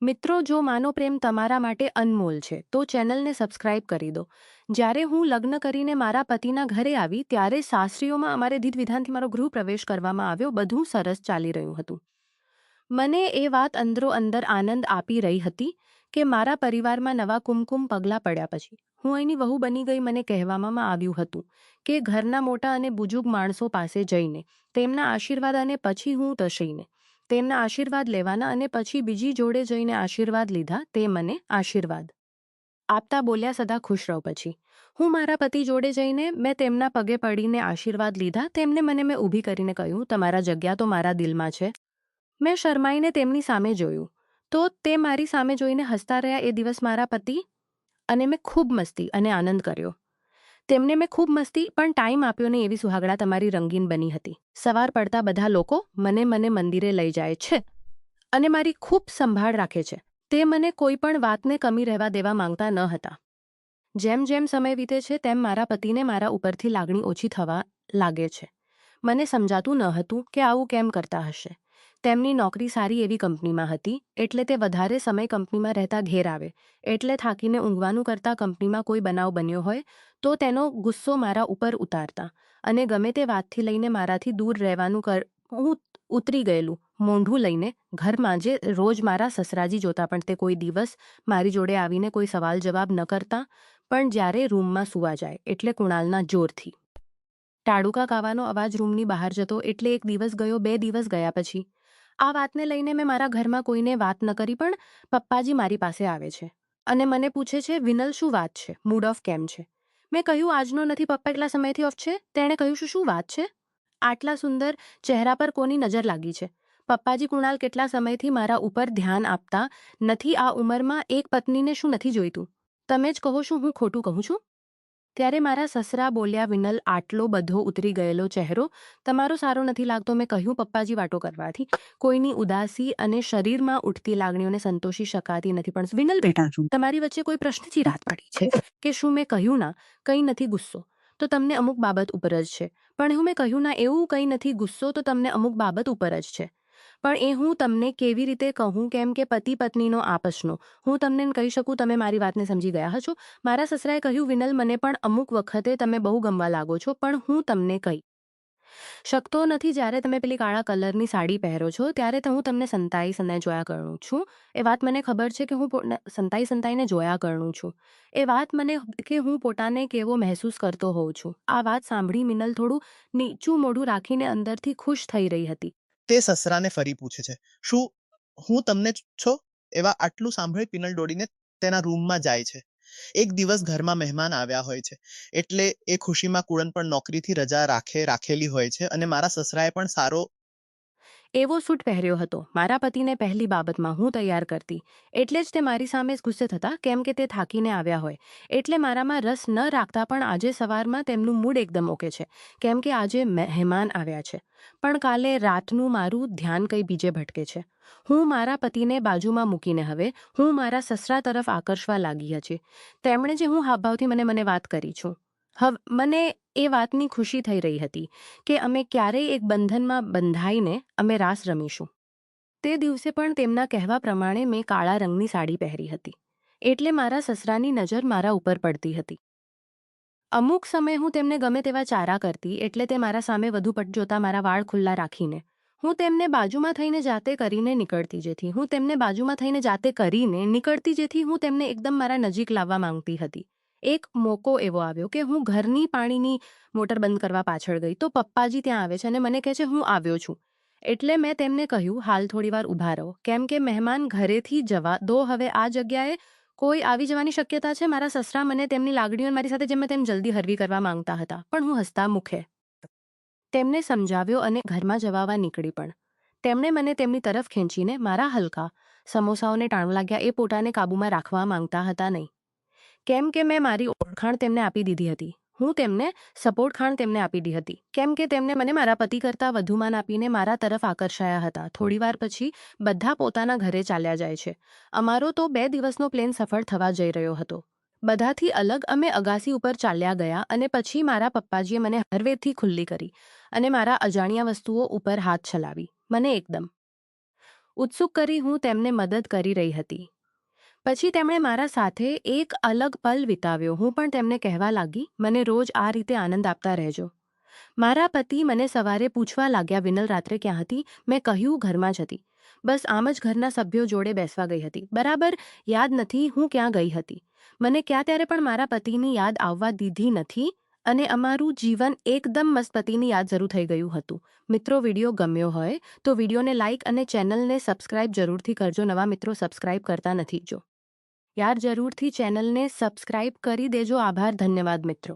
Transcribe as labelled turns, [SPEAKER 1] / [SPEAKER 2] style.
[SPEAKER 1] મિત્રો, જો માનો પ્રેમ તમારા માટે અનમોલ છે તો ચેનલને સબસ્ક્રાઇબ કરી દો. જ્યારે હું લગ્ન કરીને મારા પતિના ઘરે આવી ત્યારે સાસરીઓમાં અમારે વિધાનથી મારો ગૃહ પ્રવેશ કરવામાં આવ્યો. બધું સરસ ચાલી રહ્યું હતું. મને એ વાત અંદરો અંદર આનંદ આપી રહી હતી કે મારા પરિવારમાં નવા કુમકુમ પગલાં પડ્યા પછી હું અહીંની વહુ બની ગઈ. મને કહેવામાં આવ્યું હતું કે ઘરના મોટા અને બુજુર્ગ માણસો પાસે જઈને તેમના આશીર્વાદ અને પછી હું તશીને તેમના આશીર્વાદ લેવાના અને પછી બીજી જોડે જઈને આશીર્વાદ લીધા. તે મને આશીર્વાદ આપતા બોલ્યા, સદા ખુશ રહો. પછી હું મારા પતિ જોડે જઈને મેં તેમના પગે પડીને આશીર્વાદ લીધા. મેં ઊભી કરીને કહ્યું, તમારા જગ્યા તો મારા દિલમાં છે. મેં શરમાઈને તેમની સામે જોયું તો તે મારી સામે જોઈને હસતા રહ્યા. એ દિવસ મારા પતિ અને મેં ખૂબ મસ્તી અને આનંદ કર્યો. તેમને મેં ખૂબ મસ્તી પણ ટાઈમ આપ્યો નહીં. એવી સુહાગડા તમારી રંગીન બની હતી. સવાર પડતા બધા લોકો મને મંદિરે લઈ જાય છે અને મારી ખૂબ સંભાળ રાખે છે. તે મને કોઈ પણ વાતને કમી રહેવા દેવા માંગતા ન હતા. જેમ જેમ સમય વીતે છે તેમ મારા પતિને મારા ઉપરથી લાગણી ઓછી થવા લાગે છે. મને સમજાતું ન હતું કે આવું કેમ કરતા હશે. તેમની નોકરી સારી એવી કંપનીમાં હતી એટલે તે વધારે સમય કંપનીમાં રહેતા. ઘેર આવે એટલે થાકીને ઊંઘવાનું કરતા. કંપનીમાં કોઈ બનાવ બન્યો હોય તો તેનો ગુસ્સો મારા ઉપર ઉતારતા અને ગમે તે વાતથી લઈને મારાથી દૂર રહેવાનું હું ઉતરી ગયેલું મોંઢું લઈને ઘરમાં જે રોજ મારા સસરાજી જોતા પણ તે કોઈ દિવસ મારી જોડે આવીને કોઈ સવાલ જવાબ ન કરતા. પણ જ્યારે રૂમમાં સૂવા જાય એટલે કુણાલના જોરથી ટાળુકા કાવાનો અવાજ રૂમની બહાર જતો. એટલે એક દિવસ ગયો, 2 દિવસ ગયા પછી આ વાતને લઈને મેં મારા ઘરમાં કોઈને વાત ન કરી. પણ પપ્પાજી મારી પાસે આવે છે અને મને પૂછે છે, વિનલ શું વાત છે, મૂડ ઓફ કેમ છે? મેં કહ્યું, આજનો નથી પપ્પા, એટલા સમયથી ઓફ છે. તેણે કહ્યું, શું વાત છે? આટલા સુંદર ચહેરા પર કોની નજર લાગી છે? પપ્પાજી, કુણાલ કેટલા સમયથી મારા ઉપર ધ્યાન આપતા નથી. આ ઉંમરમાં એક પત્નીને શું નથી જોઈતું? તમે જ કહો, શું હું ખોટું કહું છું? ત્યારે મારા સસરા બોલ્યા, વિનલ, આટલો બધો ઉતરી ગયેલો ચહેરો તમારો સારો નથી લાગતો. મેં કહ્યું, પપ્પાજી, વાતો કરવાથી કોઈની ઉદાસી અને શરીરમાં ઉઠતી લાગણીઓને સંતોષી શકાતી નથી. પણ વિનલ બેટા, શું તમારી વચ્ચે કોઈ પ્રશ્નથી રાત પડી છે કે શું? મેં કહ્યું, ના, કંઈ નથી. ગુસ્સો તો તમને અમુક બાબત ઉપર જ છે. પણ મેં કહ્યું, ના, એવું કંઈ નથી. ગુસ્સો તો તમને અમુક બાબત ઉપર જ છે. પણ એ હું તમને કેવી રીતે કહું? કેમ કે પતિ પત્નીનો આપસનો હું તમને કહી શકું. તમે મારી વાતને સમજી ગયા હશો. મારા સસરાએ કહ્યું, વિનલ, મને પણ અમુક વખતે તમે બહુ ગમવા લાગો છો. પણ હું તમને કહી શકતો નથી. જ્યારે તમે પેલી કાળા કલરની સાડી પહેરો છો ત્યારે તો હું તમને સંતાઈને જોયા કરું છું. એ વાત મને ખબર છે કે હું સંતાઈને જોયા કરું છું. એ વાત મને કે હું પોતાને કેવો મહેસૂસ કરતો હોઉં છું. આ વાત સાંભળી મિનલ થોડું નીચું મોઢું રાખીને અંદરથી ખુશ થઈ રહી હતી.
[SPEAKER 2] તે સસરાને ફરી પૂછે છે, શું હું તમને છો? એવા આટલું સાંભળી પિનલ દોડીને તેના રૂમમાં જાય છે. એક દિવસ ઘરમાં મહેમાન આવ્યા હોય છે એટલે એ ખુશીમાં કુળન પણ નોકરીથી રજા રાખેલી હોય છે અને મારા સસરાએ પણ સારો
[SPEAKER 1] એવો સૂટ પહેર્યો હતો. મારા પતિને પહેલી બાબતમાં હું તૈયાર કરતી એટલે જ તે મારી સામે ગુસ્સે થતા. કેમ કે તે થાકીને આવ્યા હોય એટલે મારામાં રસ ન રાખતા. પણ આજે સવારમાં તેમનું મૂડ એકદમ ઓકે છે કેમ કે આજે મહેમાન આવ્યા છે. પણ કાલે રાતનું મારું ધ્યાન કંઈ બીજે ભટકે છે. હું મારા પતિને બાજુમાં મૂકીને હવે હું મારા સસરા તરફ આકર્ષવા લાગી હતી. તેમણે જે હું હાવભાવથી મને વાત કરી છું. હવે મને એ વાતની ખુશી થઈ રહી હતી કે અમે ક્યારેય એક બંધનમાં બંધાઈને અમે રાસ રમીશું. તે દિવસે પણ તેમના કહેવા પ્રમાણે મેં કાળા રંગની સાડી પહેરી હતી એટલે મારા સસરાની નજર મારા ઉપર પડતી હતી. અમુક સમય હું તેમને ગમે તેવા ચારા કરતી એટલે તે મારા સામે વધુ પટ જોતા. મારા વાળ ખુલ્લા રાખીને હું તેમને બાજુમાં થઈને જાતે કરીને નીકળતી જેથી હું તેમને એકદમ મારા નજીક લાવવા માંગતી હતી. એક મોકો એવો આવ્યો કે હું ઘરની પાણીની મોટર બંધ કરવા પાછળ ગઈ તો પપ્પાજી ત્યાં આવે છે અને મને કહે છે, હું આવ્યો છું. એટલે મેં તેમને કહ્યું, હાલ થોડીવાર ઊભા રહો કેમ કે મહેમાન ઘરેથી જવા દો. હવે આ જગ્યાએ કોઈ આવી જવાની શક્યતા છે. મારા સસરા મને તેમની લાગણીઓ મારી સાથે જેમ તેમ જલ્દી હરવી કરવા માંગતા હતા. પણ હું હસતા મુખે તેમને સમજાવ્યો અને ઘરમાં જવા નીકળી. પણ તેમણે મને તેમની તરફ ખેંચીને મારા હલકા સમોસાઓને ટાણવા લાગ્યા. એ પોતાને કાબૂમાં રાખવા માંગતા હતા નહીં. કેમ કે મેં મારી ઓળખાણ તેમને આપી દીધી હતી. હું તેમને સપોર્ટ ખાણ તેમને આપી દીધી હતી કેમ કે તેમને મને મારા પતિ કરતાં વધુ માન આપીને મારા તરફ આકર્ષાયા હતા. થોડીવાર પછી બધા પોતાના ઘરે ચાલ્યા જાય છે. અમારો તો 2 દિવસનો પ્લેન સફળ થવા જઈ રહ્યો હતો. બધાથી અલગ અમે અગાસી ઉપર ચાલ્યા ગયા અને પછી મારા પપ્પાજીએ મને હરવેથી ખુલ્લી કરી અને મારા અજાણ્યા વસ્તુઓ ઉપર હાથ ચલાવી. મને એકદમ ઉત્સુક કરી હું તેમને મદદ કરી રહી હતી. પછી તેમણે મારા સાથે એક અલગ પલ વિતાવ્યો. હું પણ તેમને કહેવા લાગી, મને રોજ આ રીતે આનંદ આપતા રહેજો. મારા પતિ મને સવારે પૂછવા લાગ્યા, વિનલ રાત્રે ક્યાં હતી? મેં કહ્યું, ઘરમાં જ હતી. બસ આમ જ ઘરના સભ્યો જોડે બેસવા ગઈ હતી. બરાબર યાદ નથી હું ક્યાં ગઈ હતી. મને ક્યાં ત્યારે પણ મારા પતિની યાદ આવવા દીધી નથી અને અમારું જીવન એકદમ મસ્ત પતિની યાદ જરૂર થઈ ગયું હતું. મિત્રો, વિડીયો ગમ્યો હોય તો વિડીયોને લાઇક અને ચેનલને સબસ્ક્રાઇબ જરૂરથી કરજો. નવા મિત્રો સબસ્ક્રાઇબ કરતા નથી જો યાર, જરૂરથી ચેનલને સબસ્ક્રાઇબ કરી દેજો. આભાર, ધન્યવાદ મિત્રો.